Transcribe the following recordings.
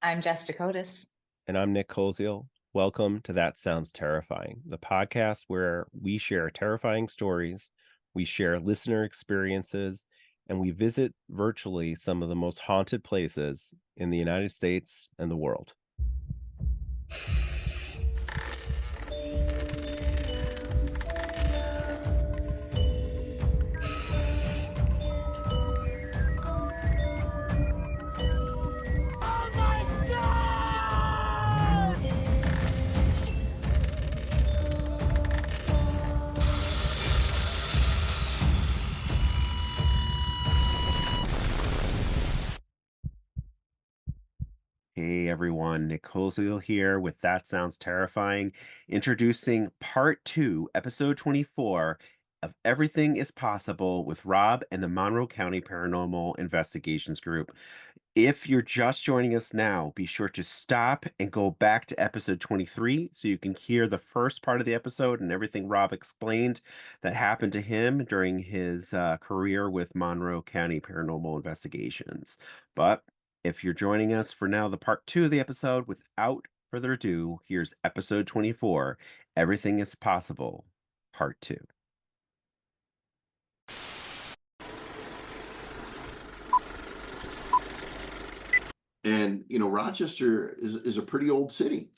I'm Jess Dakotas. And I'm Nick Koziel. Welcome to That Sounds Terrifying, the podcast where we share terrifying stories, we share listener experiences, and we visit virtually some of the most haunted places in the United States and the world. Hey everyone, Nick Koziel here with That Sounds Terrifying, introducing part 2, episode 24 of Everything is Possible with Rob and the Monroe County Paranormal Investigations Group. If you're just joining us now, be sure to stop and go back to episode 23 so you can hear the first part of the episode and everything Rob explained that happened to him during his career with Monroe County Paranormal Investigations. But if you're joining us for now, the part 2 of the episode, without further ado, here's episode 24, Everything is Possible, part 2. And, Rochester is a pretty old city.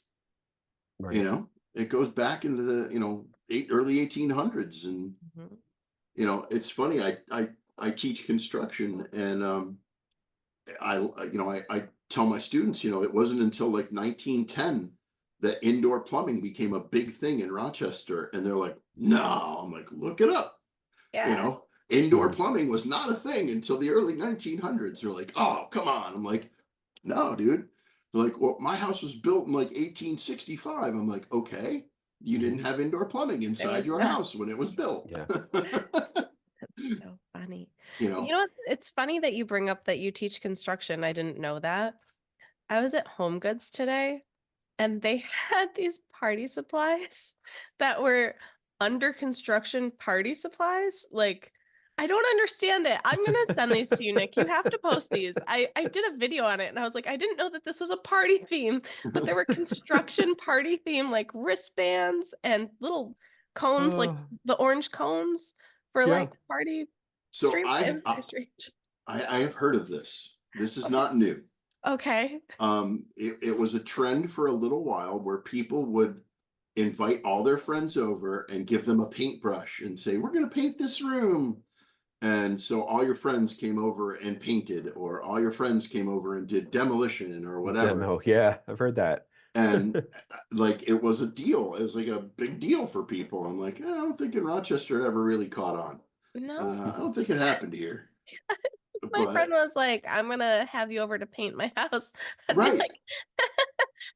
Right. It goes back into the, early 1800s. And, Mhm. it's funny. I teach construction, and I tell my students, it wasn't until like 1910 that indoor plumbing became a big thing in Rochester. And they're like, no. I'm like, look it up. Yeah. Indoor Hmm. plumbing was not a thing until the early 1900s. They're like, oh, come on. I'm like, no, dude. They're like, well, my house was built in like 1865. I'm like, okay, you didn't have indoor plumbing There was inside your no. house when it was built. Yeah. That's so funny. you You know, know what? It's funny that you bring up that you teach construction. I didn't know that. I was at Home Goods today and they had these party supplies that were under construction party supplies. Like, I don't understand it. I'm gonna send these to you, Nick. You have to post these. I did a video on it and I was like, I didn't know that this was a party theme, but there were construction party theme like wristbands and little cones, like Oh, the orange cones for yeah. like party so stream. It I, was very I strange. I have heard of this. This is Okay. not new. Okay. It was a trend for a little while where people would invite all their friends over and give them a paintbrush and say, we're going to paint this room. And so all your friends came over and painted, or all your friends came over and did demolition or whatever. Demo. Yeah, I've heard that. And like it was a deal. It was like a big deal for people. I'm like, I don't think in Rochester it ever really caught on. No. I don't think it happened here. My friend But was like, I'm gonna have you over to paint my house. I'd be right, like,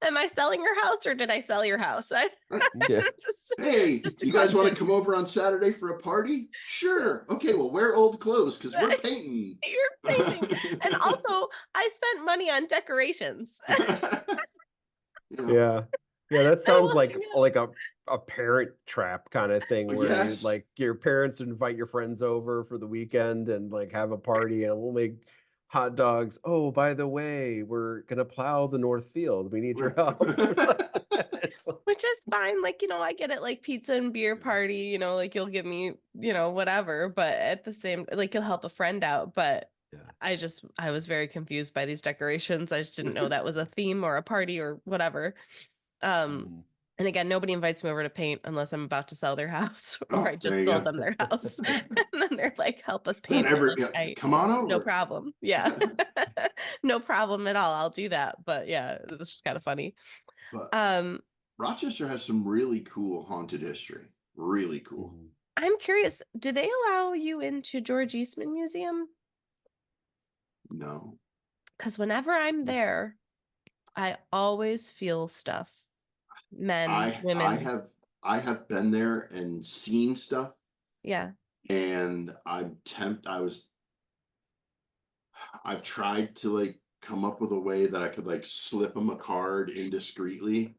am I selling your house or did I sell your house? right. Yeah. Just Hey, just a you guys want to question. come over on Saturday for a party? Sure. Okay, well, wear old clothes because we're painting. You're painting. And also, I spent money on decorations. you know, Yeah. Yeah, that I sounds want, like a parent trap kind of thing where you yes, like your parents invite your friends over for the weekend and like have a party and we'll make hot dogs. Oh, by the way, we're gonna plow the north field. We need your right. help. It's like, which is fine. Like, I get it, like pizza and beer party, like you'll give me, whatever, but at the same, like you'll help a friend out. But yeah. I was very confused by these decorations. I just didn't know that was a theme or a party or whatever. Um, Mhm. and again, nobody invites me over to paint unless I'm about to sell their house or I Oh, there just you sold go. them their house. And then they're like, help us Then paint. I'm like, come on no over. problem. Yeah. No problem at all. I'll do that. But yeah, it was just kind of funny. But Um, Rochester has some really cool haunted history. Really cool. Mhm. I'm curious, do they allow you into George Eastman Museum? No, Because whenever I'm there, I always feel stuff. Men, I I women. have I have been there and seen stuff, Yeah. and I've tried to like come up with a way that I could like slip them a card indiscreetly.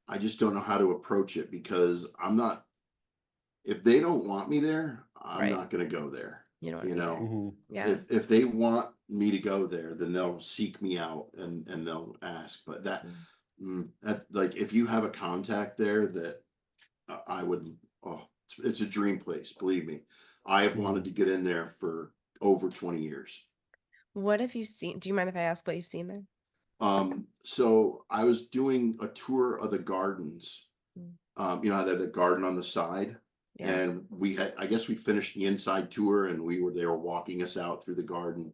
I just don't know how to approach it because I'm not, if they don't want me there, I'm Right. not going to go there. You don't want to You be there. know, Mhm. Yeah. if they want me to go there, then they'll seek me out and they'll ask. But that like if you have a contact there that I would, oh, it's a dream place. Believe me, I have wanted to get in there for over 20 years. What have you seen? Do you mind if I ask what you've seen there? So I was doing a tour of the gardens. Mm. You know how they have the garden on the side, Yeah. and I guess we finished the inside tour, and they were walking us out through the garden,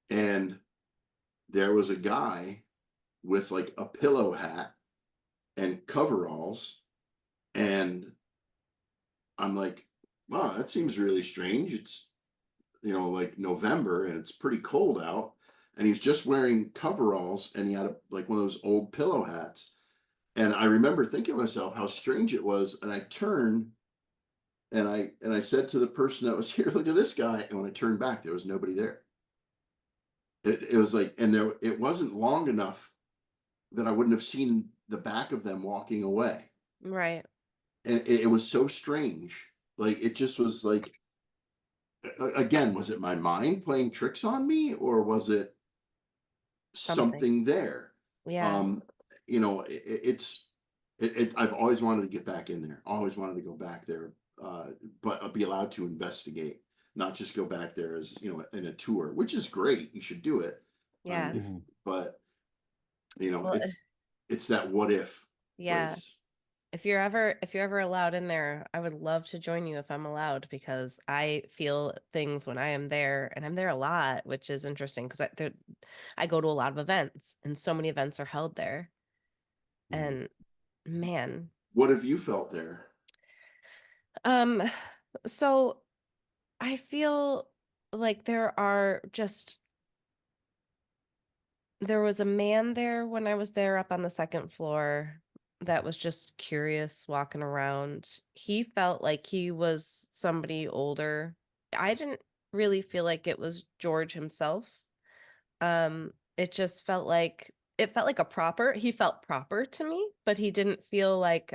and there was a guy with like a pillow hat and coveralls, and I'm like, wow, that seems really strange. It's, you know, like November and it's pretty cold out. And he's just wearing coveralls and he had like one of those old pillow hats. And I remember thinking to myself how strange it was. And I turned and I said to the person that was here, look at this guy. And when I turned back, there was nobody there. It was like, and it wasn't long enough that I wouldn't have seen the back of them walking away. Right. And it was so strange. Like it just was like, again, was it my mind playing tricks on me, or was it something there? Yeah. You know, I've always wanted to get back in there. Always wanted to go back there, but be allowed to investigate, not just go back there as, you know, in a tour, which is great. You should do it. Yeah. But you know, Well, it's that what if yeah. place. If you're ever allowed in there, I would love to join you if I'm allowed, because I feel things when I am there, and I'm there a lot, which is interesting because I go to a lot of events, and so many events are held there. And man, What have you felt there? um, so I feel like there was a man there when I was there up on the second floor that was just curious walking around. He felt like he was somebody older. I didn't really feel like it was George himself. It just felt like he felt proper to me, but he didn't feel like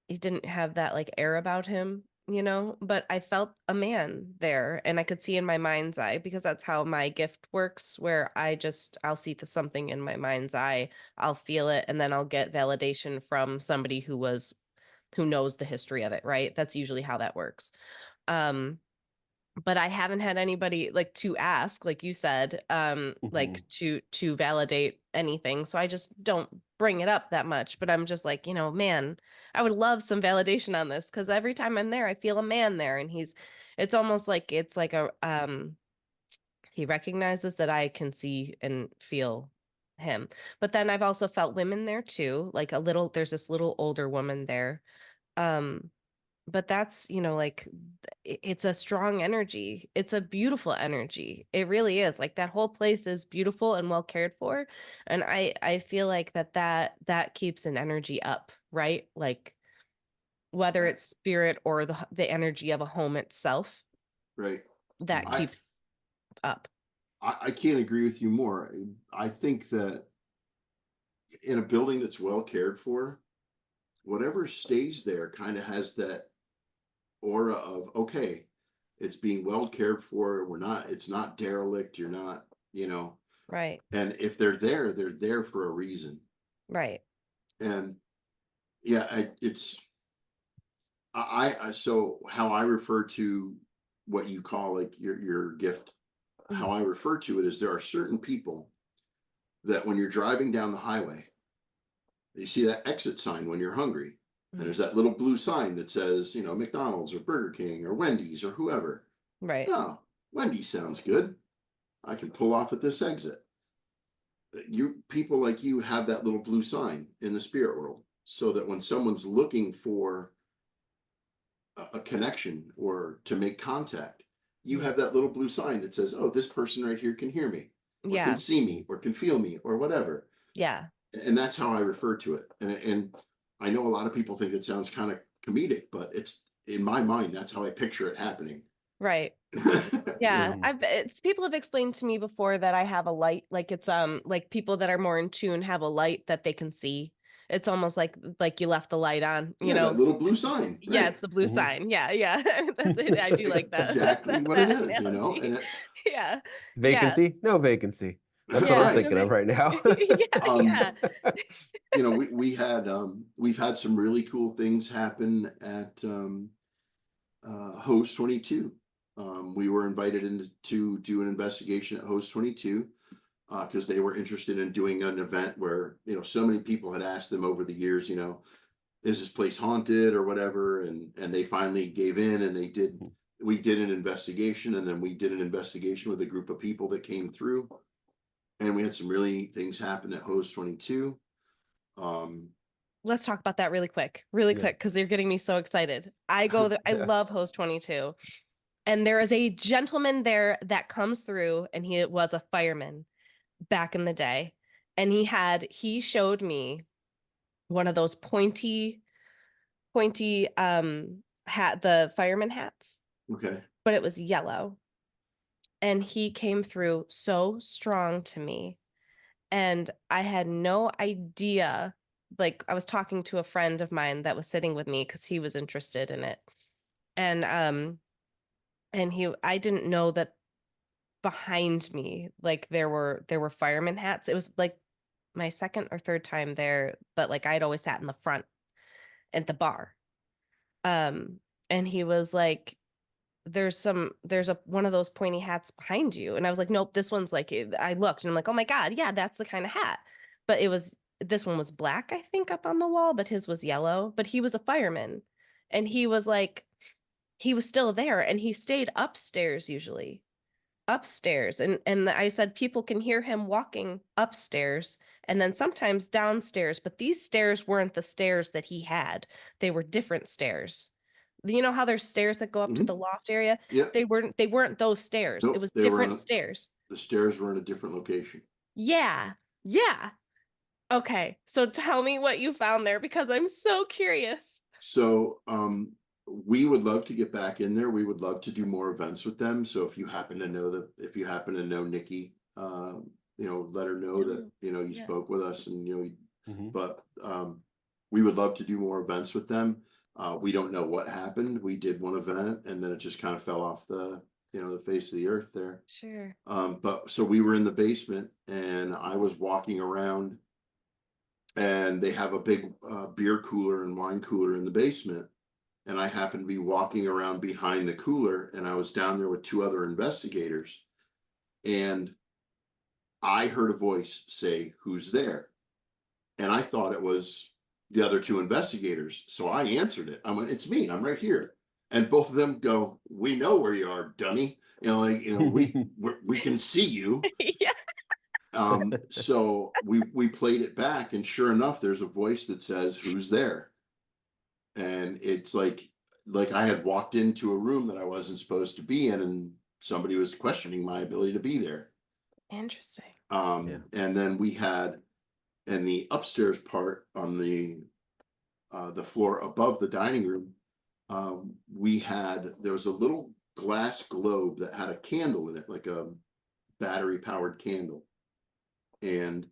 he didn't have that like air about him, you know, but I felt a man there, and I could see in my mind's eye, because that's how my gift works, where I'll see something in my mind's eye, I'll feel it, and then I'll get validation from somebody who knows the history of it, right? That's usually how that works. Um but I haven't had anybody like to ask, like you said, like to validate anything. So I just don't bring it up that much. But I'm just like, man, I would love some validation on this, because every time I'm there, I feel a man there, and it's almost like it's like he recognizes that I can see and feel him. But then I've also felt women there too, like there's this little older woman there. Um, but that's, like it's a strong energy. It's a beautiful energy. It really is. Like that whole place is beautiful and well cared for. And I feel like that keeps an energy up, right? Like whether it's spirit or the energy of a home itself, Right. that keeps up. I can't agree with you more. I think that in a building that's well cared for, whatever stays there kind of has that aura of, okay, it's being well cared for. It's not derelict. You're not, you know, Right. and if they're there for a reason. Right. And yeah, so how I refer to what you call like your gift, how I refer to it is there are certain people that when you're driving down the highway, you see that exit sign when you're hungry. And there's that little blue sign that says, you know, McDonald's or Burger King or Wendy's or whoever. Right. Oh, Wendy's sounds good. I can pull off at this exit. People like you have that little blue sign in the spirit world, so that when someone's looking for a connection or to make contact, you have that little blue sign that says, oh, this person right here can hear me or can see me or can feel me or whatever. Yeah. And that's how I refer to it. And I know a lot of people think it sounds kind of comedic, but it's in my mind, that's how I picture it happening. Right. Yeah. People have explained to me before that I have a light, like it's like people that are more in tune have a light that they can see. It's almost like you left the light on, you Yeah, know. that little blue sign, Yeah, right? it's the blue Mhm. sign. Yeah, yeah. That's it. I do like that Exactly what it that is, you know, and analogy. Yeah. Vacancy? Yes. No vacancy. That's what I'm Yeah. right. thinking of right now. Yeah, Um, yeah. you know, we've had some really cool things happen at Host 22. We were invited in to do an investigation at Host 22 because they were interested in doing an event where, you know, so many people had asked them over the years, you know, is this place haunted or whatever, and they finally gave in, and we did an investigation, and then we did an investigation with a group of people that came through, and we had some really neat things happen at Host 22. um Let's talk about that really Yeah. quick, because you're getting me so excited. I go there, I love Host 22. And there is a gentleman there that comes through, and he was a fireman back in the day. And he showed me one of those pointy the fireman hats, okay. but it was yellow. And he came through so strong to me. And I had no idea. Like, I was talking to a friend of mine that was sitting with me because he was interested in it. And I didn't know that behind me, like, there were fireman hats. It was like my second or third time there, but like I'd always sat in the front at the bar. Um, and he was like, there's a one of those pointy hats behind you. And I was like, nope, this one's like, I looked and I'm like, oh my God, yeah, that's the kind of hat. But this one was black, I think, up on the wall, but his was yellow. But he was a fireman. And he was like, he was still there, and he stayed upstairs usually. Upstairs. And I said people can hear him walking upstairs and then sometimes downstairs, but these stairs weren't the stairs that he had. They were different stairs. You know how there's stairs that go up to Hmm. the loft area? Yep. They weren't those stairs. It Nope, was they were different on stairs. the stairs were in a different location. Yeah. Yeah. Okay. So tell me what you found there, because I'm so curious. So we would love to get back in there. We would love to do more events with them. So if you happen to know Nikki, you know, let her know that, Do. you know, you Yeah. spoke with us, and you know, Mhm. but we would love to do more events with them. We don't know what happened. We did one event, and then it just kind of fell off the, you know, the face of the earth there. Sure. But so we were in the basement, and I was walking around, and they have a big beer cooler and wine cooler in the basement. And I happened to be walking around behind the cooler, and I was down there with two other investigators, and I heard a voice say, "Who's there?" And I thought it was the other two investigators. So I answered it. I went, "It's me. I'm right here." And both of them go, "We know where you are, dummy. You know, like, you know, we can see you." Yeah. So we played it back, and sure enough, there's a voice that says, "Who's there?" And it's like I had walked into a room that I wasn't supposed to be in, and somebody was questioning my ability to be there. Interesting. Yeah. And then we had in the upstairs part on the floor above the dining room, there was a little glass globe that had a candle in it, like a battery powered candle. And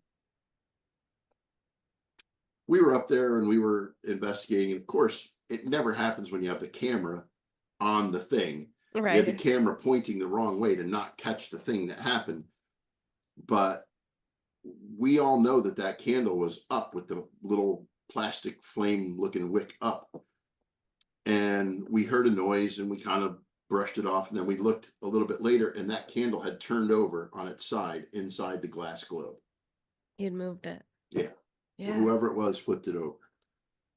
we were up there and we were investigating. And of course, it never happens when you have the camera on the thing. We had the Right. camera pointing the wrong way to not catch the thing that happened. But we all know that that candle was up with the little plastic flame looking wick up. And we heard a noise and we kind of brushed it off. And then we looked a little bit later, and that candle had turned over on its side inside the glass globe. You'd moved it. Yeah. Yeah. Whoever it was flipped it over.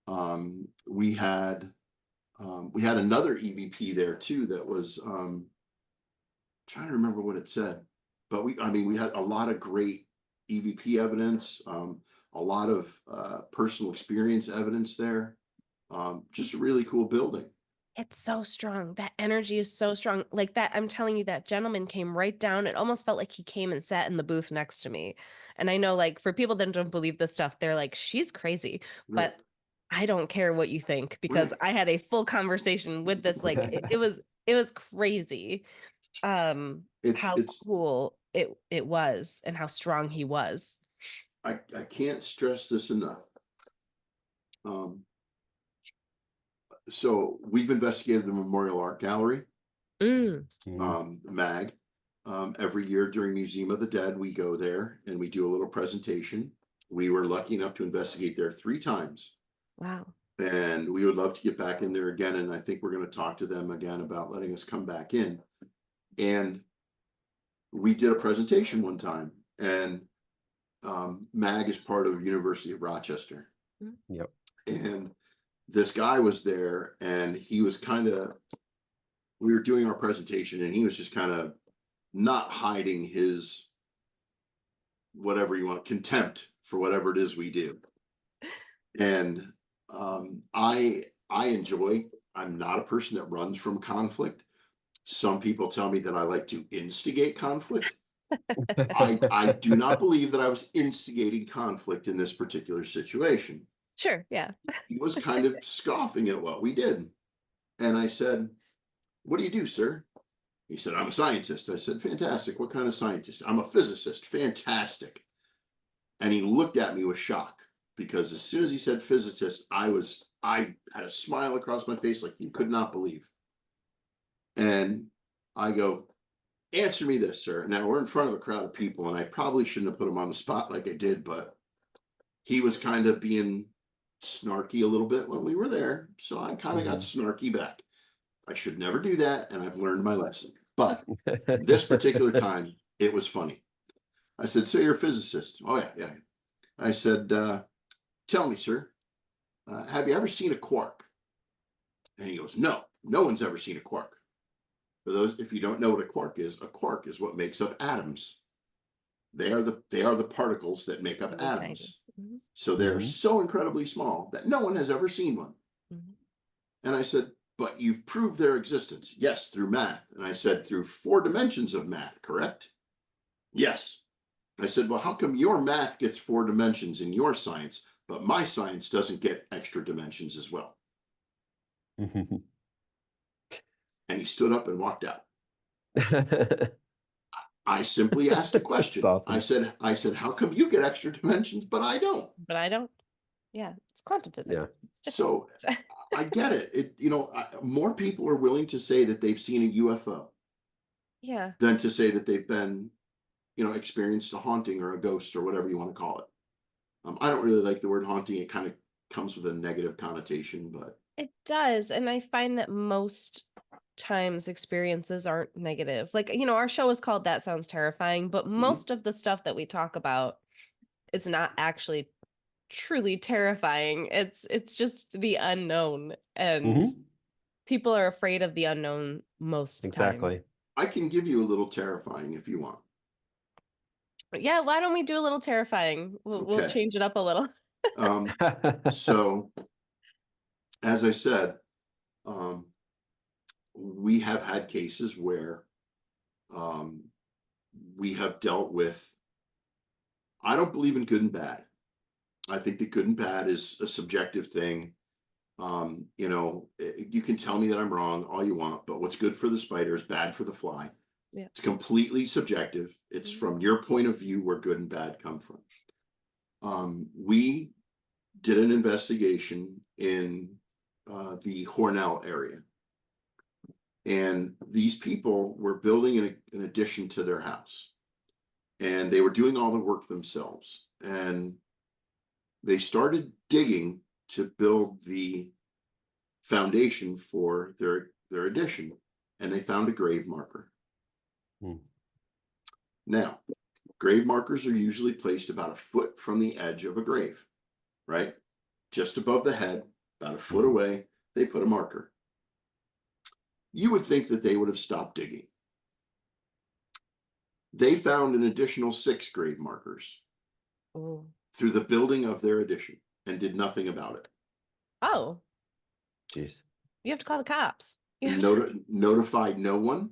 Um, we had we had another EVP there too that was trying to remember what it said, but we had a lot of great EVP evidence, a lot of personal experience evidence there. Just a really cool building. It's so strong. That energy is so strong. Like that, I'm telling you, that gentleman came right down. It almost felt like he came and sat in the booth next to me. And I know, like, for people that don't believe this stuff, they're like, she's crazy. Right. But I don't care what you think, because Right. I had a full conversation with this. Like, it was crazy. How It's cool it was, and how strong he was. I can't stress this enough. So we've investigated the Memorial Art Gallery, Mm. MAG. Every year during Museum of the Dead, we go there and we do a little presentation. We were lucky enough to investigate there 3 times. Wow. And we would love to get back in there again. And I think we're going to talk to them again about letting us come back in. And we did a presentation one time, and MAG is part of University of Rochester. Yep. And this guy was there, and he was we were doing our presentation, and he was just kind of not hiding his, whatever you want, contempt for whatever it is we do. And I enjoy, I'm not a person that runs from conflict. Some people tell me that I like to instigate conflict. I do not believe that I was instigating conflict in this particular situation. Sure. Yeah. He was kind of scoffing at what we did. And I said, "What do you do, sir?" He said, "I'm a scientist." I said, "Fantastic. What kind of scientist?" "I'm a physicist." "Fantastic." And he looked at me with shock, because as soon as he said physicist, I had a smile across my face like you could not believe. And I go, "Answer me this, sir." Now we're in front of a crowd of people, and I probably shouldn't have put him on the spot like I did, but he was kind of being snarky a little bit when we were there. So I kind of got snarky back. I should never do that, and I've learned my lesson. But this particular time, it was funny. I said, "So you're a physicist?" "Oh, yeah. I said, "Tell me, sir, have you ever seen a quark?" And he goes, "No one's ever seen a quark." For those, if you don't know what a quark is what makes up atoms. They are the particles that make up Really atoms. tiny. So they're so incredibly small that no one has ever seen one. And I said, "But you've proved their existence." "Yes, through math." And I said, "Through 4 dimensions of math, correct?" "Yes." I said, "Well, how come your math gets 4 dimensions in your science, but my science doesn't get extra dimensions as well?" And he stood up and walked out. I simply asked a question. That's awesome. I said, "How come you get extra dimensions, but I don't?" But I don't. Yeah. It's quantum physics. Yeah. It's So I get it. More people are willing to say that they've seen a UFO yeah. than to say that they've been, experienced a haunting or a ghost or whatever you want to call it. I don't really like the word haunting. It kind of comes with a negative connotation, but It does. And I find that most times experiences aren't negative. Like, our show is called That Sounds Terrifying, but most of the stuff that we talk about is not actually truly terrifying. It's just the unknown, and people are afraid of the unknown most Exactly. time. I can give you a little terrifying if you want. Yeah, why don't we do a little terrifying? We'll Okay. change it up a little. So, as I said, we have had cases where we have dealt with, I don't believe in good and bad. I think that good and bad is a subjective thing. You can tell me that I'm wrong all you want, but what's good for the spider is bad for the fly. Yeah. It's completely subjective. It's from your point of view where good and bad come from. We did an investigation in the Hornell area. And these people were building an addition to their house. And they were doing all the work themselves. And they started digging to build the foundation for their addition. And they found a grave marker. Now, grave markers are usually placed about a foot from the edge of a grave, right? Just above the head, about a foot away, they put a marker. You would think that they would have stopped digging. They found an additional 6 grave markers through the building of their addition and did nothing about it. Oh. Jeez. You have to call the cops. Notified no one.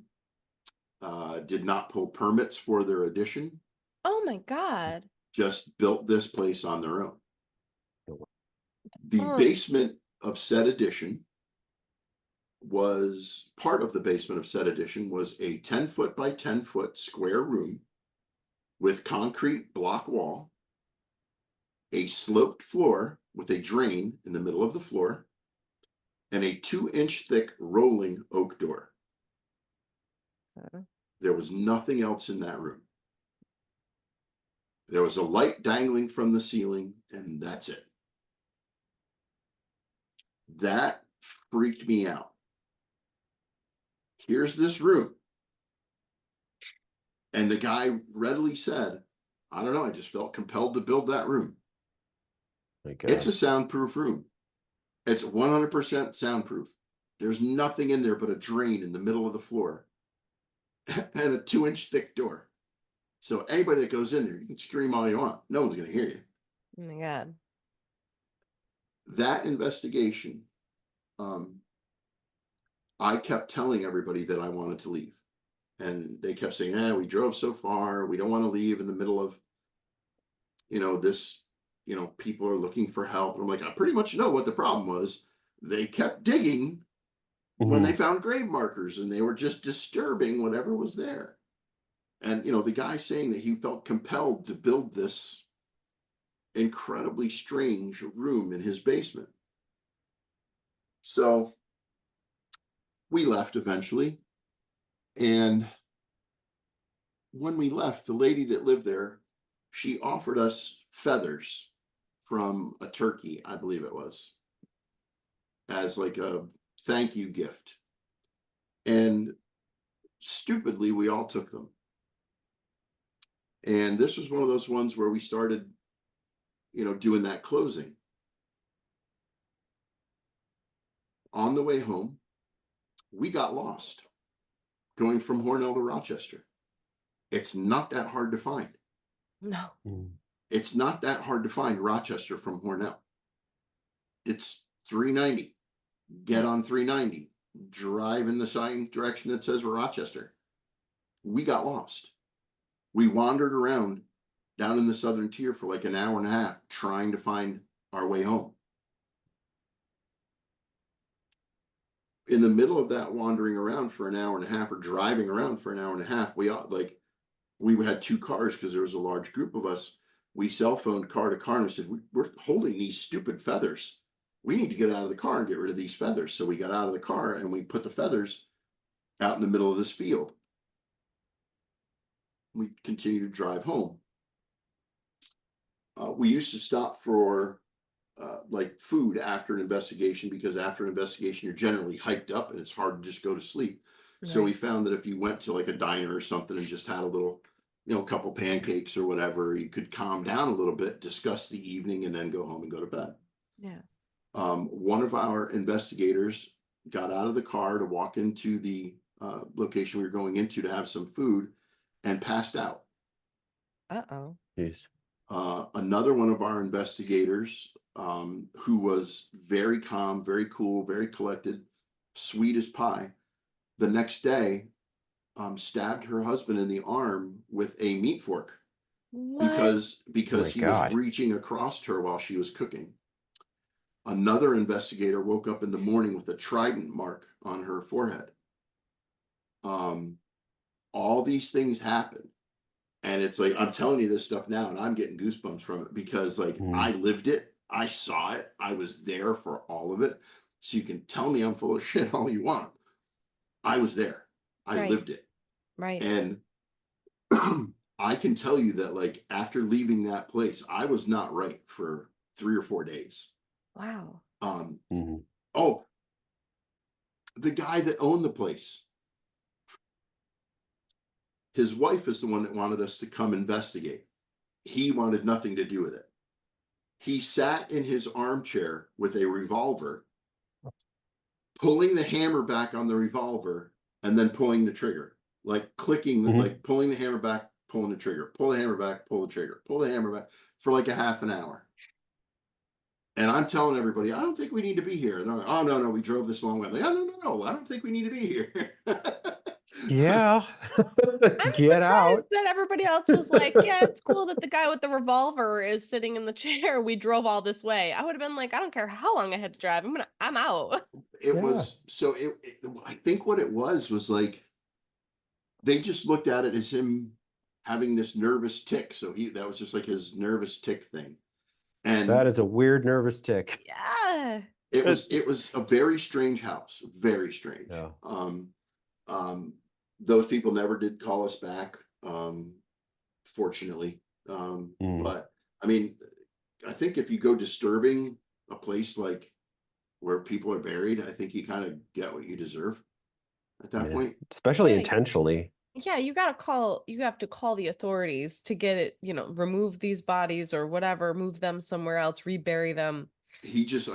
Did not pull permits for their addition. Oh my God. Just built this place on their own. The basement of said addition was part of the basement of said addition was a 10-foot by 10-foot square room with concrete block wall, a sloped floor with a drain in the middle of the floor and a 2-inch thick rolling oak door. There was nothing else in that room. There was a light dangling from the ceiling, and that's it. That freaked me out. Here's this room. And the guy readily said, I don't know, I just felt compelled to build that room. My God. It's a soundproof room. It's 100% soundproof. There's nothing in there but a drain in the middle of the floor and a 2-inch thick door. So anybody that goes in there, you can scream all you want. No one's going to hear you. Oh my God. That investigation, I kept telling everybody that I wanted to leave. And they kept saying, we drove so far. We don't want to leave in the middle of, this, people are looking for help. And I'm like, I pretty much know what the problem was. They kept digging when they found grave markers, and they were just disturbing whatever was there. And, the guy saying that he felt compelled to build this incredibly strange room in his basement. So we left eventually. And when we left, the lady that lived there, she offered us feathers from a turkey, I believe it was, as like a thank you gift. And stupidly, we all took them. And this was one of those ones where we started, doing that closing. On the way home, we got lost going from Hornell to Rochester. It's not that hard to find. No. It's not that hard to find Rochester from Hornell. It's 390. Get on 390. Drive in the sign direction that says Rochester. We got lost. We wandered around down in the southern tier for like an hour and a half trying to find our way home. In the middle of that wandering around for an hour and a half, or driving around for an hour and a half, we had 2 cars because there was a large group of us. We cell phoned car to car and we said, we're holding these stupid feathers. We need to get out of the car and get rid of these feathers. So we got out of the car and we put the feathers out in the middle of this field. We continued to drive home. We used to stop for like food after an investigation, because after an investigation, you're generally hyped up and it's hard to just go to sleep. Right. So we found that if you went to like a diner or something and just had a little, couple pancakes or whatever, you could calm down a little bit, discuss the evening, and then go home and go to bed. Yeah. One of our investigators got out of the car to walk into the location we were going into to have some food and passed out. Uh-oh. Jeez. Another one of our investigators, who was very calm, very cool, very collected, sweet as pie, the next day stabbed her husband in the arm with a meat fork. What? because he was reaching across her while she was cooking. Another investigator woke up in the morning with a trident mark on her forehead. All these things happen. And it's like, I'm telling you this stuff now and I'm getting goosebumps from it, because I lived it. I saw it. I was there for all of it. So you can tell me I'm full of shit all you want. I was there. I lived it. Right. And I can tell you that after leaving that place, I was not right for 3 or 4 days. Wow. Oh, the guy that owned the place, his wife is the one that wanted us to come investigate. He wanted nothing to do with it. He sat in his armchair with a revolver, pulling the hammer back on the revolver and then pulling the trigger, clicking, pulling the hammer back, pulling the trigger, pull the hammer back, pull the trigger, pull the hammer back for like a half an hour. And I'm telling everybody, I don't think we need to be here. And they're like, oh, no, we drove this long way. I'm like, oh, no, I don't think we need to be here. Yeah. I'm surprised that everybody else was like, yeah, it's cool that the guy with the revolver is sitting in the chair. We drove all this way. I would have been like, I don't care how long I had to drive. I'm out. I think what it was like, they just looked at it as him having this nervous tick. So that was just like his nervous tick thing. And That is a weird nervous tick. Yeah. it was a very strange house, very strange. Yeah. Those people never did call us back, fortunately. But I mean, I think if you go disturbing a place like where people are buried, I think you kind of get what you deserve at that point. Especially Yeah. intentionally. Yeah, you have to call the authorities to get it, remove these bodies or whatever, move them somewhere else, rebury them. I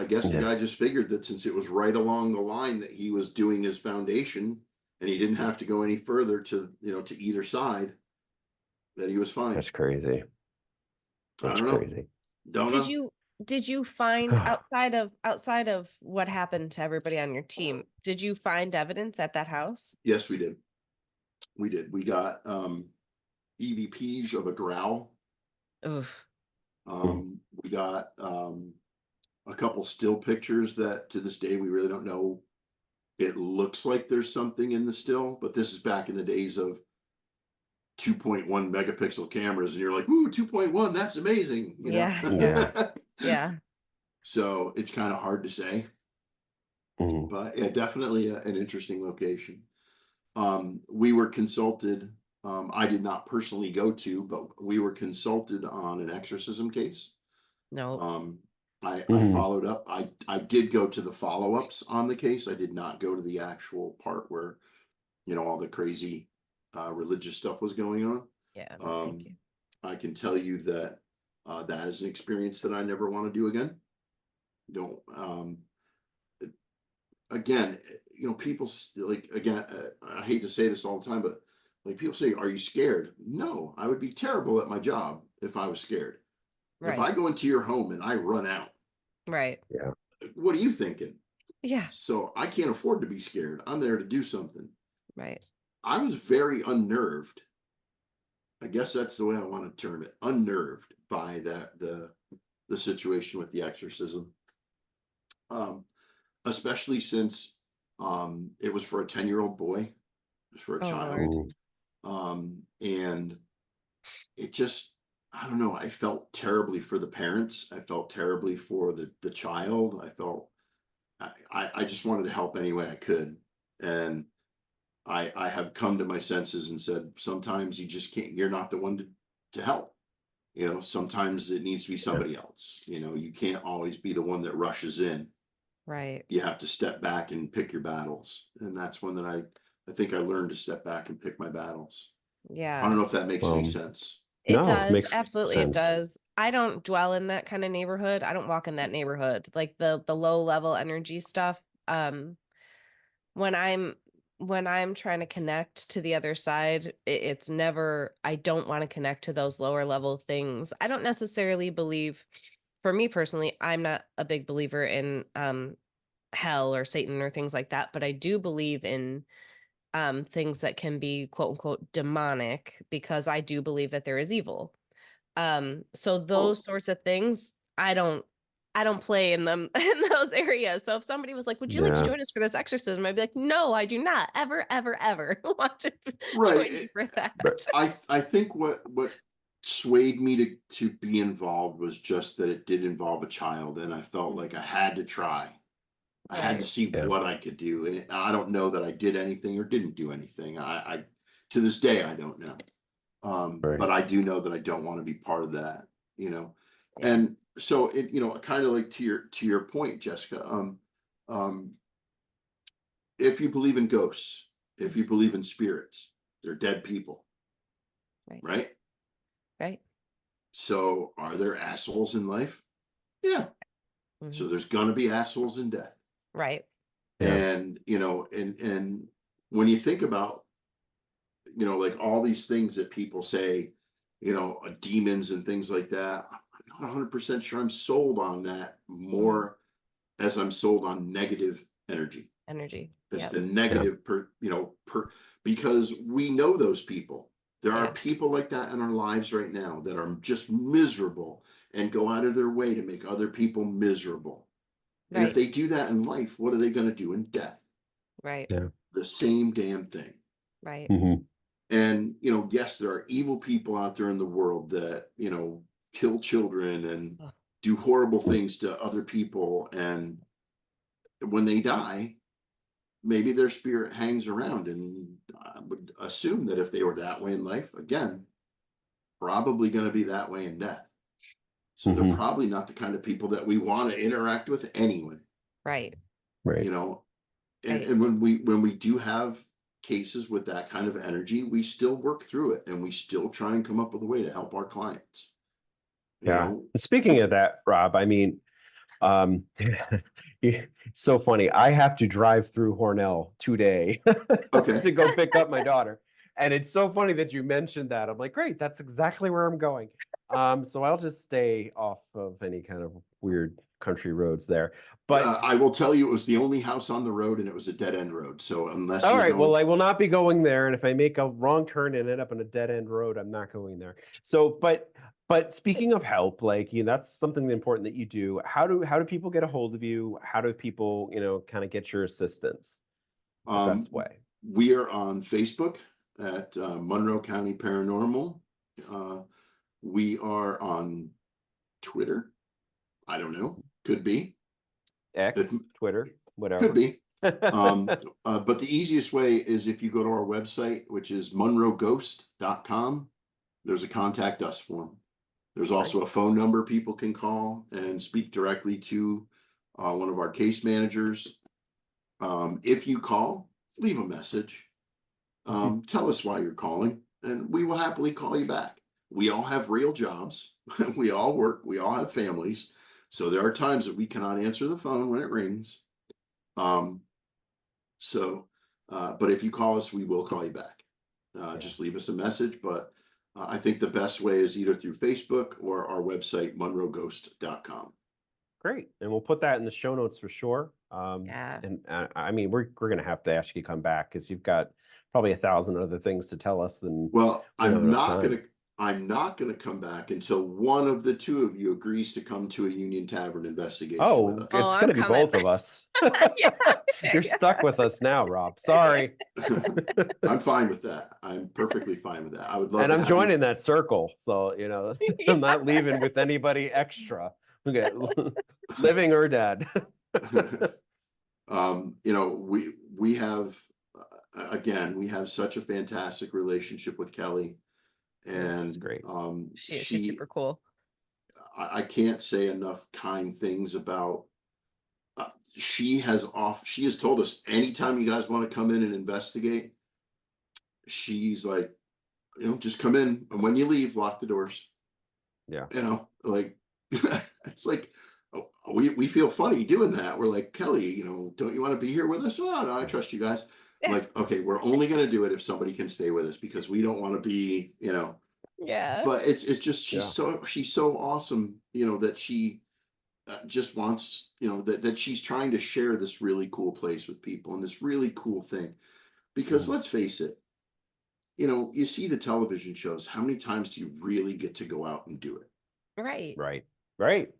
guess the guy just figured that since it was right along the line that he was doing his foundation and he didn't have to go any further to either side, that he was fine. That's crazy. That's crazy. Don't know. Did you find outside of what happened to everybody on your team, did you find evidence at that house? Yes, we did. We got EVPs of a growl. Oof. We got a couple still pictures that to this day we really don't know. It looks like there's something in the still, but this is back in the days of 2.1 megapixel cameras, and you're like, ooh, 2.1, that's amazing. Yeah. So it's kind of hard to say. But yeah, definitely an interesting location. We were consulted. I did not personally go to, but we were consulted on an exorcism case. No. I followed up. I did go to the follow-ups on the case. I did not go to the actual part where, all the crazy religious stuff was going on. Yeah. Thank you. I can tell you that that is an experience that I never want to do again. Don't. Again, people like, again, I hate to say this all the time, but like people say, are you scared? No, I would be terrible at my job if I was scared. If I go into your home and I run out, right. Yeah. What are you thinking? Yeah. So I can't afford to be scared. I'm there to do something. Right. I was very unnerved. I guess that's the way I want to term it. Unnerved by the situation with the exorcism. Especially since it was for a 10-year-old boy. It was for a child. And it just, I don't know, I felt terribly for the parents. I felt terribly for the child. I just wanted to help any way I could. And I have come to my senses and said, sometimes you just can't, you're not the one to help. Sometimes it needs to be somebody else. You can't always be the one that rushes in. Right. You have to step back and pick your battles. And that's one that I think I learned to step back and pick my battles. Yeah. I don't know if that makes any sense. It does. Makes Absolutely sense. It does. I don't dwell in that kind of neighborhood. I don't walk in that neighborhood. Like the low level energy stuff. When I'm trying to connect to the other side, it's never, I don't want to connect to those lower level things. I don't necessarily believe, for me personally, I'm not a big believer in hell or Satan or things like that, but I do believe in things that can be quote unquote demonic, because I do believe that there is evil. So those sorts of things, I don't play in them in those areas. So if somebody was like, would you like to join us for this exorcism? I'd be like, no, I do not ever want to join you for that. I think what swayed me to be involved was just that it did involve a child, and I felt like I had to try. I had to see what I could do. And I don't know that I did anything or didn't do anything. I to this day, I don't know. But I do know that I don't want to be part of that, And so it, kind of like to your point, Jessica, if you believe in ghosts, if you believe in spirits, they're dead people. Right. So are there assholes in life? Yeah. So there's gonna be assholes in death. Right. And and when you think about like all these things that people say, demons and things like that, I'm not 100% sure I'm sold on that more as I'm sold on negative energy. It's the negative because we know those people. There are people like that in our lives right now that are just miserable and go out of their way to make other people miserable. And if they do that in life, what are they going to do in death? Right. Yeah. The same damn thing. Right. And, yes, there are evil people out there in the world that, kill children and do horrible things to other people, and when they die, maybe their spirit hangs around. And I would assume that if they were that way in life, again, probably going to be that way in death. So they're probably not the kind of people that we want to interact with anyway. Right. You know, and when we do have cases with that kind of energy, we still work through it, and we still try and come up with a way to help our clients. You know? Speaking of that, Rob, I mean, it's so funny. I have to drive through Hornell today to go pick up my daughter. And it's so funny that you mentioned that. I'm like, great, that's exactly where I'm going. So I'll just stay off of any kind of weird country roads there. But I will tell you, it was the only house on the road, and it was a dead end road. So unless all right, well, I will not be going there. And if I make a wrong turn and end up on a dead end road, I'm not going there. So, but speaking of help, like, you know, that's something important that you do. How do people get a hold of you? How do people, you know, kind of get your assistance? What's the best way? We are on Facebook at Monroe County Paranormal. We are on Twitter. I don't know. Could be. X, Twitter, whatever. Could be. But the easiest way is if you go to our website, which is monroeghost.com. There's a contact us form. There's also a phone number people can call and speak directly to one of our case managers. If you call, leave a message. Tell us why you're calling, and we will happily call you back. We all have real jobs. We all work. We all have families. So there are times that we cannot answer the phone when it rings. But if you call us, we will call you back. Just leave us a message. But I think the best way is either through Facebook or our website, monroeghost.com. Great. And we'll put that in the show notes for sure. And I mean, we're going to have to ask you to come back because you've got probably 1,000 other things to tell us. I'm not going to come back until one of the two of you agrees to come to a Union Tavern investigation with us. It's going to be both of us. You're stuck with us now, Rob. Sorry. I'm fine with that. I'm perfectly fine with that. I would love. And I'm joining that circle, so you know, I'm not leaving with anybody extra. Okay, living or dead. You know, we have we have such a fantastic relationship with Kelly. And that's great. She's super cool. I can't say enough kind things about. She has told us anytime you guys want to come in and investigate, she's like, you know, just come in, and when you leave, lock the doors. Yeah. You know, like it's like we feel funny doing that. We're like, Kelly, you know, don't you want to be here with us? Oh, no, I trust you guys. Like, okay, we're only going to do it if somebody can stay with us because we don't want to be, you know. Yeah. But it's just she's so awesome, you know, that she just wants, you know, that she's trying to share this really cool place with people and this really cool thing. Because let's face it, you know, you see the television shows. How many times do you really get to go out and do it? Right.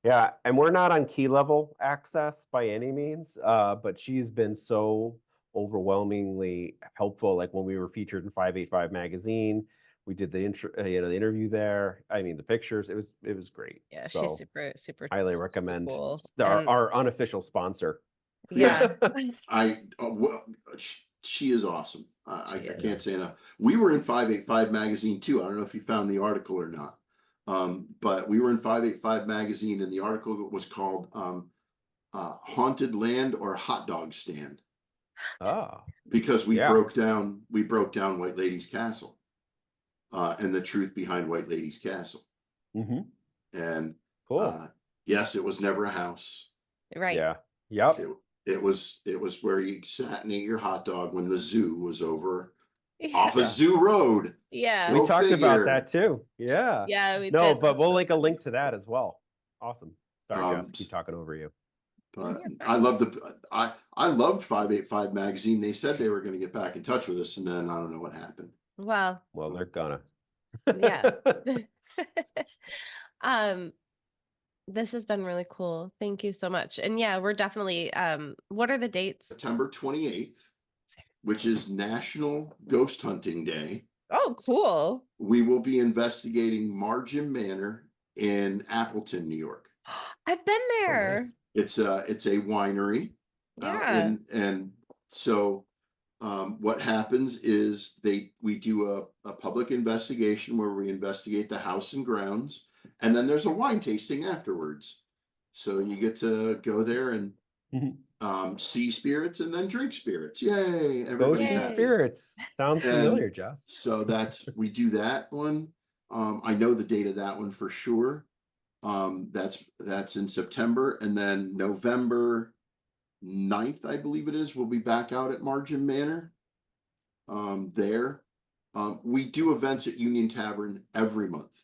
Yeah, and we're not on key level access by any means, but she's been so overwhelmingly helpful. Like when we were featured in 585 magazine, we did the the interview there. I mean, the pictures. It was great. Yeah, so she's super highly recommend. Cool. Our unofficial sponsor. Yeah, she is awesome. I can't say enough. We were in 585 magazine too. I don't know if you found the article or not. But we were in 585 magazine, and the article was called Haunted Land or Hot Dog Stand. Oh. Because we broke down White Lady's Castle and the truth behind White Lady's Castle. And cool. Yes, it was never a house. Right. Yeah. Yep. It was where you sat and ate your hot dog when the zoo was over. Off a zoo road. Yeah. We talked about that too. Yeah. Yeah, we did. But we'll link a link to that as well. Awesome. Sorry, Jess, keep talking over you. But I loved I loved 585 magazine. They said they were going to get back in touch with us, and then I don't know what happened. Well, they're gonna. Yeah. This has been really cool. Thank you so much. And yeah, we're definitely what are the dates? September 28th. Which is National Ghost Hunting Day. Oh, cool. We will be investigating Margin Manor in Appleton, New York. I've been Oh, there. nice. It's a winery out Yeah. and so what happens is we do a public investigation where we investigate the house and grounds, and then there's a wine tasting afterwards. So you get to go there and see spirits and then drink spirits. Yay! Go Everybody's see Yay. happy. spirits. Sounds And familiar, Jess. so we do that one. I know the date of that one for sure. That's in September, and then November 9th, I believe it is, we'll be back out at Margin Manor. There. We do events at Union Tavern every month.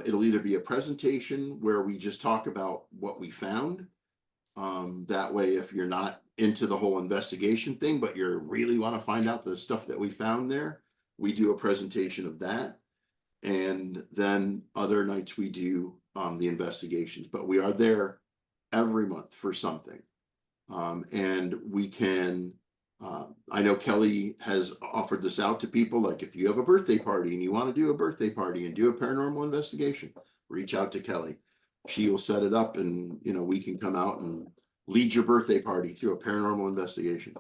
It'll either be a presentation where we just talk about what we found. That way, if you're not into the whole investigation thing, but you really want to find out the stuff that we found there, we do a presentation of that. And then other nights we do the investigations, but we are there every month for something. And we can, I know Kelly has offered this out to people, like if you have a birthday party and you want to do a birthday party and do a paranormal investigation, reach out to Kelly. She will set it up, and we can come out and lead your birthday party through a paranormal investigation.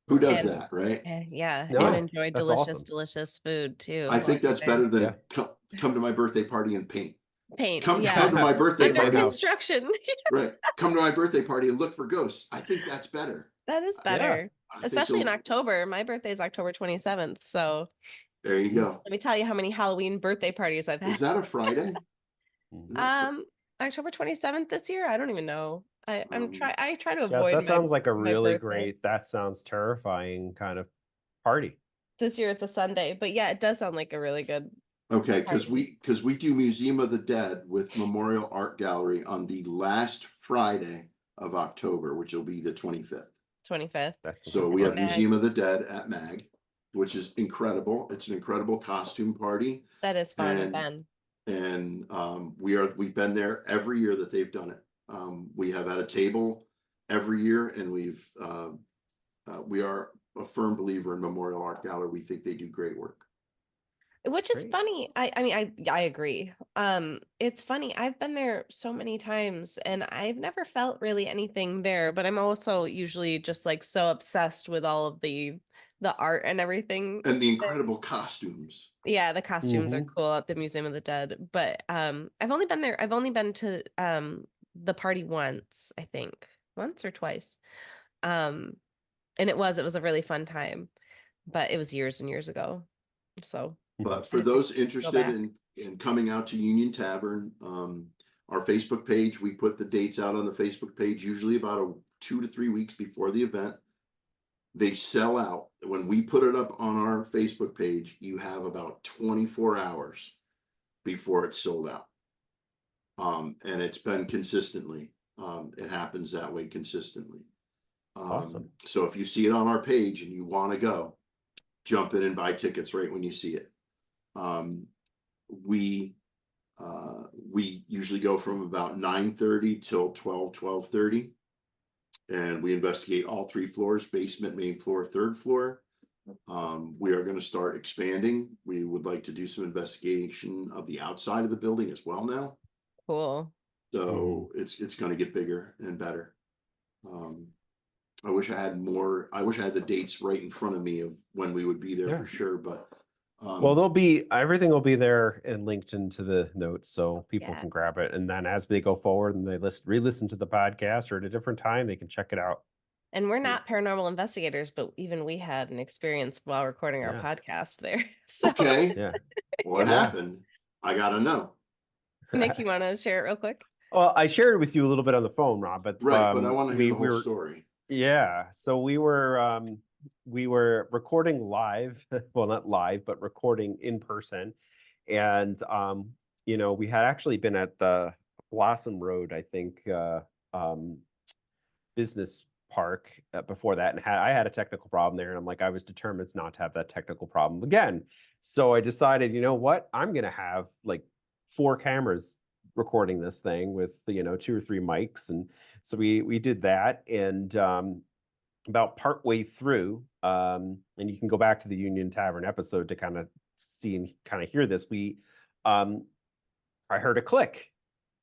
Who does And- that, right? Yeah. No, And enjoy that's delicious, awesome. delicious food too. I think while that's you're better there. than come to my birthday party and paint. Paint. Come Yeah. to my birthday Under Paint party. house. construction. Right. Come to my birthday party and look for ghosts. I think that's better. That is Yeah. better. I think Especially in the- October. My birthday is October 27th. So There you go. let me tell you how many Halloween birthday parties I've had. Is that a Friday? October 27th this year. I don't even know. I try to Jess, avoid that sounds like a my really birthday. great, that sounds terrifying kind of party. This year it's a Sunday, but yeah, it does sound like a really good. Okay, because Party. we do Museum of the Dead with Memorial Art Gallery on the last Friday of October, which will be the 25th. 25th. So we have Mag. Museum of the Dead at MAG, which is incredible. It's an incredible costume party. That is fun, And- Ben. And we've been there every year that they've done it. We have had a table every year, and we are a firm believer in Memorial Art Gallery. We think they do great work. Which is Great. funny. I mean, I agree. It's funny. I've been there so many times and I've never felt really anything there, but I'm also usually just like so obsessed with all of the art and everything. And the incredible costumes. Yeah, the costumes are Mhm. cool at the Museum of the Dead, but I've only been there. I've only been to the party once, I think. Once or twice. And it was a really fun time, but it was years and years ago. So But I for have to those go interested back. in coming out to Union Tavern, our Facebook page, we put the dates out on the Facebook page, usually about 2 to 3 weeks before the event. They sell out. When we put it up on our Facebook page, you have about 24 hours before it's sold out. And it's been consistently. It happens that way consistently. Awesome. So if you see it on our page and you want to go, jump in and buy tickets right when you see it. We usually go from about 9:30 till 12:30, and we investigate all 3 floors: basement, main floor, 3rd floor. We are going to start expanding. We would like to do some investigation of the outside of the building as well now. Cool. So it's going to get bigger and better. I wish I had more. I wish I had the dates right in front of me of when we would be there for sure. But well, everything will be there and linked into the notes, so people Yeah. can grab it. And then as they go forward and they re-listen to the podcast or at a different time, they can check it out. And we're not paranormal investigators, but even we had an experience while recording our Yeah. podcast there. So okay, Yeah. what happened? I gotta know. Nick, you want to share it real quick? Well, I shared it with you a little bit on the phone, Rob, but Right, but I want to hear the whole were story. yeah. So we were recording live, well, not live, but recording in person. And we had actually been at the Blossom Road, I think, business park before that, and I had a technical problem there, and I'm like, I was determined not to have that technical problem again. So I decided, you know what, I'm gonna have like 4 cameras recording this thing with 2 or 3 mics, and so we did that. And about partway through, and you can go back to the Union Tavern episode to kind of see and kind of hear this. I heard a click,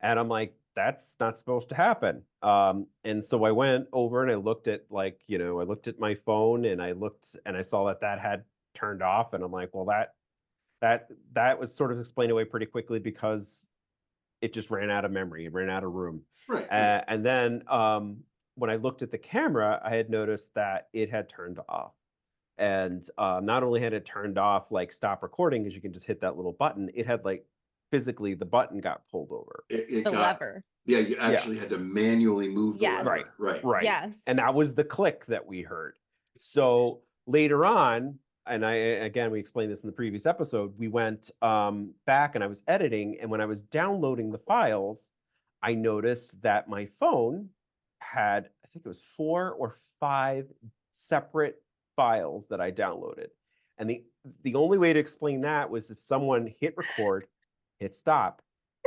and I'm like, that's not supposed to happen. And so I went over and I looked at I looked at my phone and I saw that had turned off. And I'm like, well, that was sort of explained away pretty quickly because it just ran out of memory. It ran out of room. Right. And then when I looked at the camera, I had noticed that it had turned off. And not only had it turned off, like stop recording, because you can just hit that little button, it had like physically the button got pulled over. It The got, lever. yeah, you actually had to manually move the Yes. lever. Right. Right. Yes. And that was the click that we heard. So later on, and we explained this in the previous episode, we went back and I was editing, and when I was downloading the files, I noticed that my phone had, I think it was 4 or 5 separate files that I downloaded. And the only way to explain that was if someone hit record, hit stop,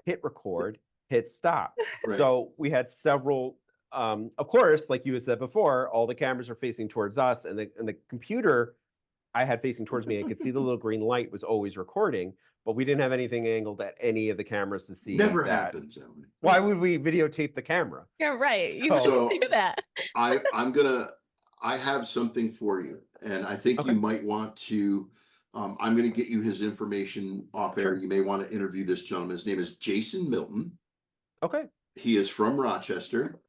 hit record, hit stop. Right. So we had several, of course, like you had said before, all the cameras are facing towards us, and the computer I had facing towards me, I could see the little green light was always recording, but we didn't have anything angled at any of the cameras to see. Never happens, Emily. Why would we videotape the camera? Yeah, right. You So- should do that. I have something for you, and I think Okay. you might want to. I'm going to get you his information off air. Sure. You may want to interview this gentleman. His name is Jason Milton. Okay. He is from Rochester.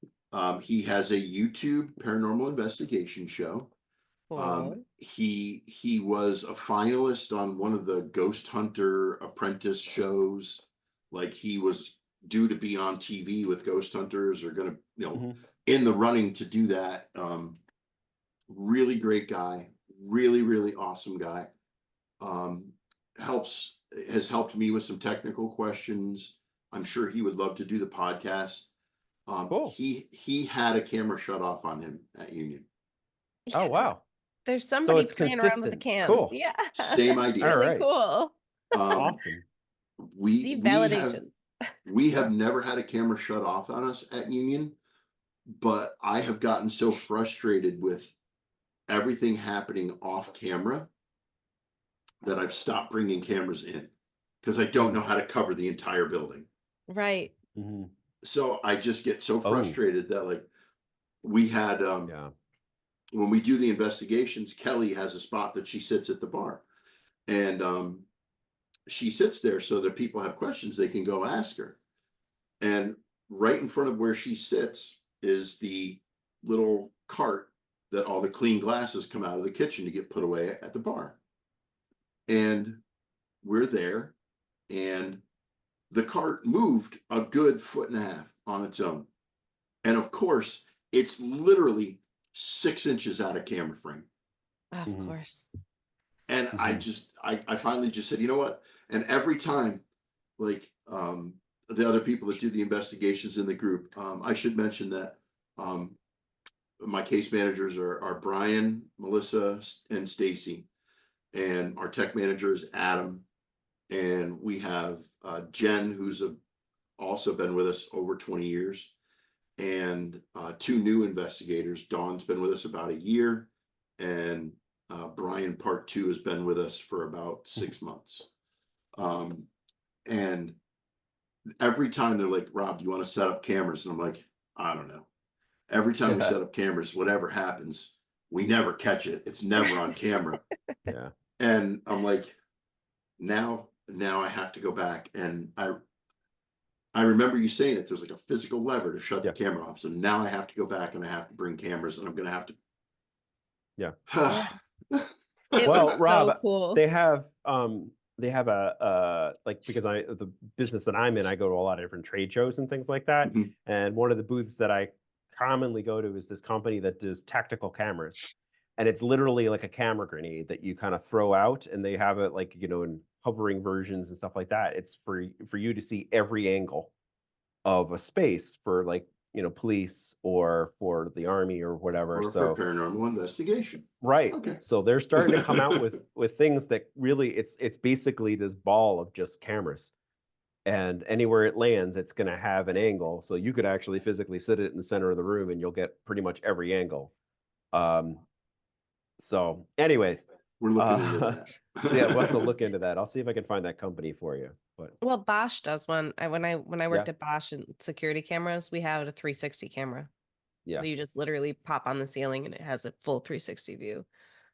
He has a YouTube paranormal investigation show. Cool. He was a finalist on one of the Ghost Hunter Apprentice shows. Like, he was due to be on TV with Ghost Hunters, or going to, in the running to do that. Really great guy, really, really awesome guy. Has helped me with some technical questions. I'm sure he would love to do the podcast. Cool. He had a camera shut off on him at Union. Oh, wow. There's somebody it's playing around with the consistent. cams. Cool. Yeah. Same That's idea. really All right. cool. Awesome. We Validation. have never had a camera shut off on us at Union, but I have gotten so frustrated with everything happening off camera that I've stopped bringing cameras in, because I don't know how to cover the entire building. Right. Mm-hmm. So I just get so frustrated that, like, we had when we do the investigations, Kelly has a spot that she sits at the bar, and she sits there so that people have questions, they can go ask her. And right in front of where she sits is the little cart that all the clean glasses come out of the kitchen to get put away at the bar. And we're there, and the cart moved a good 1.5 feet on its own. And of course, it's literally 6 inches out of camera frame. Of Mhm. course. And I finally just said, you know what? And every time, like, the other people that do the investigations in the group, I should mention that my case managers are Brian, Melissa, and Stacy, and our tech manager is Adam, and we have Jen, who's also been with us over 20 years, and 2 new investigators. Dawn's been with us about a year, and Brian Part 2 has been with us for about 6 months. And every time they're like, Rob, do you want to set up cameras? And I'm like, I don't know. Every time we set up cameras, whatever happens, we never catch it. It's never on camera. Yeah. And I'm like, now I have to go back. And I remember you saying it, there's like a physical lever to shut the camera off. So now I have to go back and I have to bring cameras, and I'm going to have to. Yeah. It Well, was Rob, so cool. they have a like, because the business that I'm in, I go to a lot of different trade shows and things like that. Mhm. And one of the booths that I commonly go to is this company that does tactical cameras. And it's literally like a camera grenade that you kind of throw out, and they have it like, in hovering versions and stuff like that. It's for you to see every angle of a space for, like, police or for the army or whatever. Or So for paranormal investigation. right. Okay. So they're starting to come out with things that really, it's basically this ball of just cameras, and anywhere it lands, it's going to have an angle. So you could actually physically sit it in the center of the room and you'll get pretty much every angle. So anyways, We're looking into that. Yeah, we'll have to look into that. I'll see if I can find that company for you. But Well, Bosch does one. When I worked Yeah. at Bosch and security cameras, we have a 360 camera. yeah, You just literally pop on the ceiling and it has a full 360 view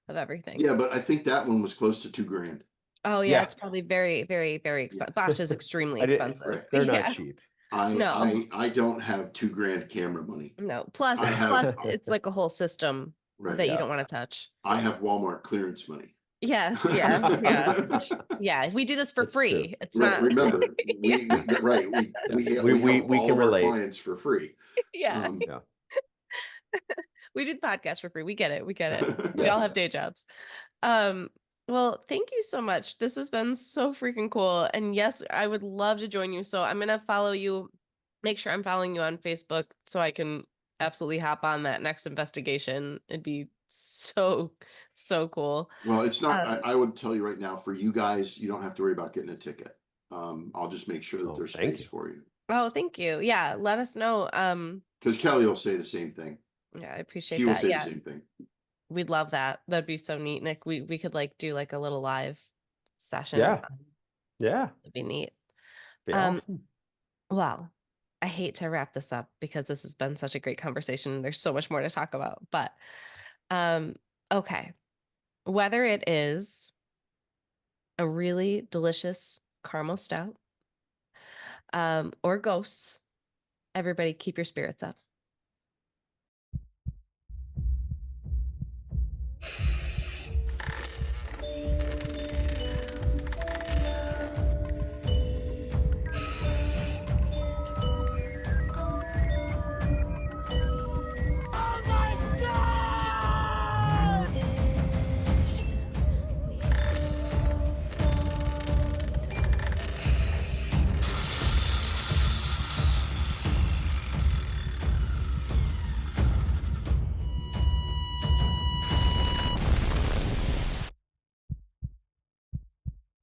of everything. Yeah, but I think that one was close to $2,000. Oh yeah, Yeah. it's probably very, very, very Yeah. expensive. Bosch is extremely I did- expensive. Right. they're not Yeah. cheap. No, I don't have $2,000 camera money. no. Plus, I have it's like a whole system Right. that you Yeah. don't want to touch. I have Walmart clearance money. Yes, yeah, yeah, yeah. We do this for That's true. free. It's Right. not. Remember, we right. We help We all can of our relate. clients for free. Yeah, Yeah. we do the podcast for free. We get it. We get it. We Yeah. all have day jobs. Um, well, thank you so much. This has been so freaking cool. And yes, I would love to join you. So I'm gonna follow you, make sure I'm following you on Facebook so I can absolutely hop on that next investigation. It'd be so, so cool. Well, it's not. Um, I would tell you right now, for you guys, you don't have to worry about getting a ticket. I'll just make sure that Oh, there's thank space you. for you. oh, thank you. Yeah, let us know. Because Kelly will say the same thing. Yeah, I appreciate She will that. say Yeah, the same thing. we'd love that. That'd be so neat, Nick. We could like do like a little live session. Yeah. Yeah. That'd be neat. Be Um, awesome. well, I hate to wrap this up because this has been such a great conversation. There's so much more to talk about, but okay. Whether it is a really delicious caramel stout, or ghosts, everybody keep your spirits up.